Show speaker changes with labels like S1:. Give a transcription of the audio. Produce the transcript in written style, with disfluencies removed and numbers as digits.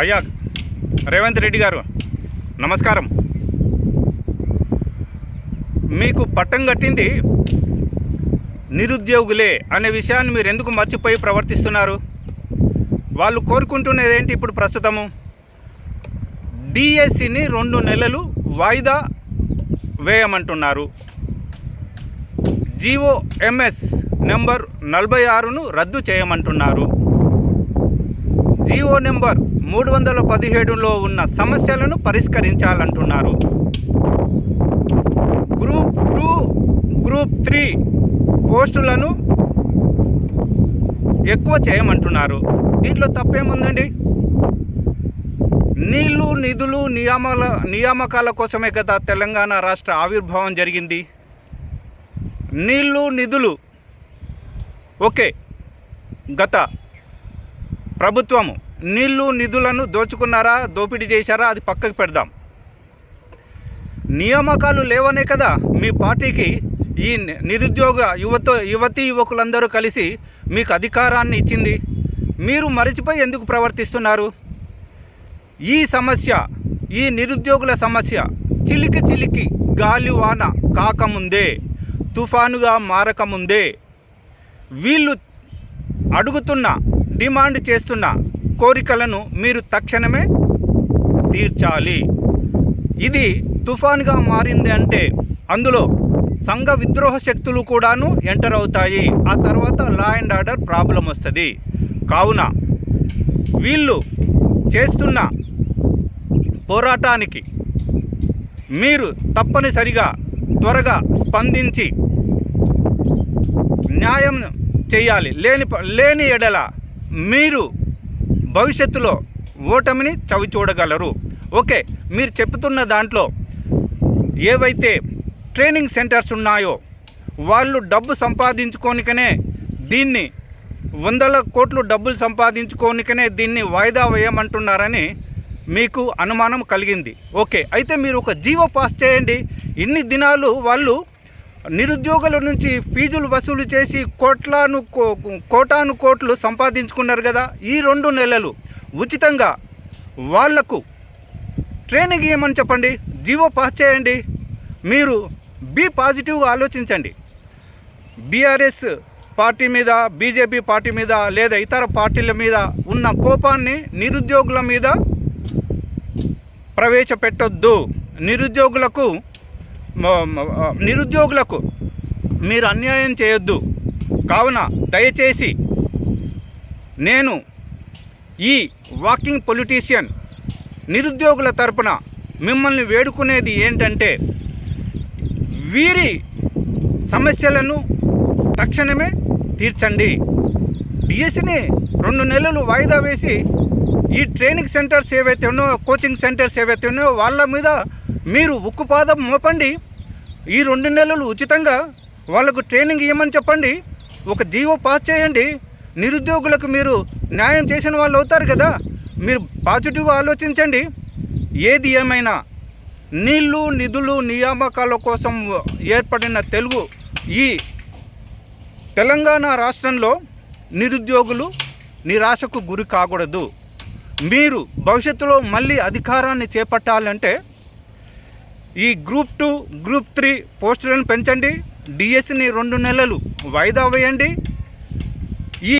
S1: అయ్యా రేవంత్ రెడ్డి గారు నమస్కారం. మీకు పట్టం కట్టింది నిరుద్యోగులే అనే విషయాన్ని మీరు ఎందుకు మర్చిపోయి ప్రవర్తిస్తున్నారు? వాళ్ళు కోరుకుంటున్నది ఏంటి? ఇప్పుడు ప్రస్తుతము డిఎస్సిని 2 నెలలు వాయిదా వేయమంటున్నారు. GOMS నెంబర్ 46ను రద్దు చేయమంటున్నారు. జీవో నెంబర్ 317లో ఉన్న సమస్యలను పరిష్కరించాలంటున్నారు. గ్రూప్ 2, గ్రూప్ 3 పోస్టులను ఎక్కువ చేయమంటున్నారు. దీంట్లో తప్పేముందండి? నీళ్లు నిధులు నియామకాల కోసమే కదా తెలంగాణ రాష్ట్ర ఆవిర్భావం జరిగింది. నీళ్లు నిధులు ఓకే, గత ప్రభుత్వము నీళ్లు నిధులను దోచుకున్నారా, దోపిడీ చేశారా, అది పక్కకు పెడదాం. నియామకాలు లేవనే కదా మీ పార్టీకి ఈ నిరుద్యోగ యువతీ యువకులందరూ కలిసి మీకు అధికారాన్ని ఇచ్చింది. మీరు మరిచిపోయి ఎందుకు ప్రవర్తిస్తున్నారు? ఈ సమస్య, ఈ నిరుద్యోగుల సమస్య చిలికి చిలికి గాలివాన కాకముందే, తుఫానుగా మారకముందే వీళ్ళు అడుగుతున్న, డిమాండ్ చేస్తున్న కోరికలను మీరు తక్షణమే తీర్చాలి. ఇది తుఫానుగా మారింది అంటే అందులో సంఘ విద్రోహ శక్తులు కూడాను ఎంటర్ అవుతాయి. ఆ తర్వాత లా అండ్ ఆర్డర్ ప్రాబ్లం వస్తుంది. కావున వీళ్ళు చేస్తున్న పోరాటానికి మీరు తప్పనిసరిగా త్వరగా స్పందించి న్యాయం చేయాలి. లేని ఎడల మీరు భవిష్యత్తులో ఓటమిని చవి చూడగలరు. ఓకే, మీరు చెప్తున్న దాంట్లో ఏవైతే ట్రైనింగ్ సెంటర్స్ ఉన్నాయో వాళ్ళు డబ్బు సంపాదించుకోనికనే దీన్ని 100 కోట్లు డబ్బులు సంపాదించుకోనికనే దీన్ని వాయిదా వేయమంటున్నారని మీకు అనుమానం కలిగింది. ఓకే, అయితే మీరు ఒక జీవో పాస్ చేయండి. ఇన్ని దినాలు వాళ్ళు నిరుద్యోగుల నుంచి ఫీజులు వసూలు చేసి కోటాను కోట్లు సంపాదించుకున్నారు కదా. ఈ 2 నెలలు ఉచితంగా వాళ్లకు ట్రైనింగ్ ఇవ్వమని చెప్పండి, జీవో పాస్ చేయండి. మీరు పాజిటివ్గా ఆలోచించండి. బీఆర్ఎస్ పార్టీ మీద, బీజేపీ పార్టీ మీద లేదా ఇతర పార్టీల మీద ఉన్న కోపాన్ని నిరుద్యోగుల మీద ప్రవేశపెట్టొద్దు. నిరుద్యోగులకు మీరు అన్యాయం చేయొద్దు. కావున దయచేసి నేను ఈ వాకింగ్ పొలిటీషియన్ నిరుద్యోగుల తరపున మిమ్మల్ని వేడుకునేది ఏంటంటే, వీరి సమస్యలను తక్షణమే తీర్చండి. డిఎస్సిని 2 నెలలు వాయిదా వేసి ఈ ట్రైనింగ్ సెంటర్స్ ఏవైతే ఉన్నాయో, కోచింగ్ సెంటర్స్ ఏవైతే ఉన్నాయో వాళ్ళ మీద మీరు ఉక్కుపాదం మోపండి. ఈ 2 నెలలు ఉచితంగా వాళ్ళకు ట్రైనింగ్ ఇవ్వమని చెప్పండి. ఒక జీవో పాస్ చేయండి. నిరుద్యోగులకు మీరు న్యాయం చేసిన వాళ్ళు అవుతారు కదా. మీరు పాజిటివ్గా ఆలోచించండి. ఏది ఏమైనా నీళ్లు నిధులు నియామకాల కోసం ఏర్పడిన ఈ తెలంగాణ రాష్ట్రంలో నిరుద్యోగులు నిరాశకు గురి కాకూడదు. మీరు భవిష్యత్తులో మళ్ళీ అధికారాన్ని చేపట్టాలంటే ఈ గ్రూప్ 2, గ్రూప్ 3 పోస్టులను పెంచండి. డిఎస్సిని 2 నెలలు వాయిదా వేయండి.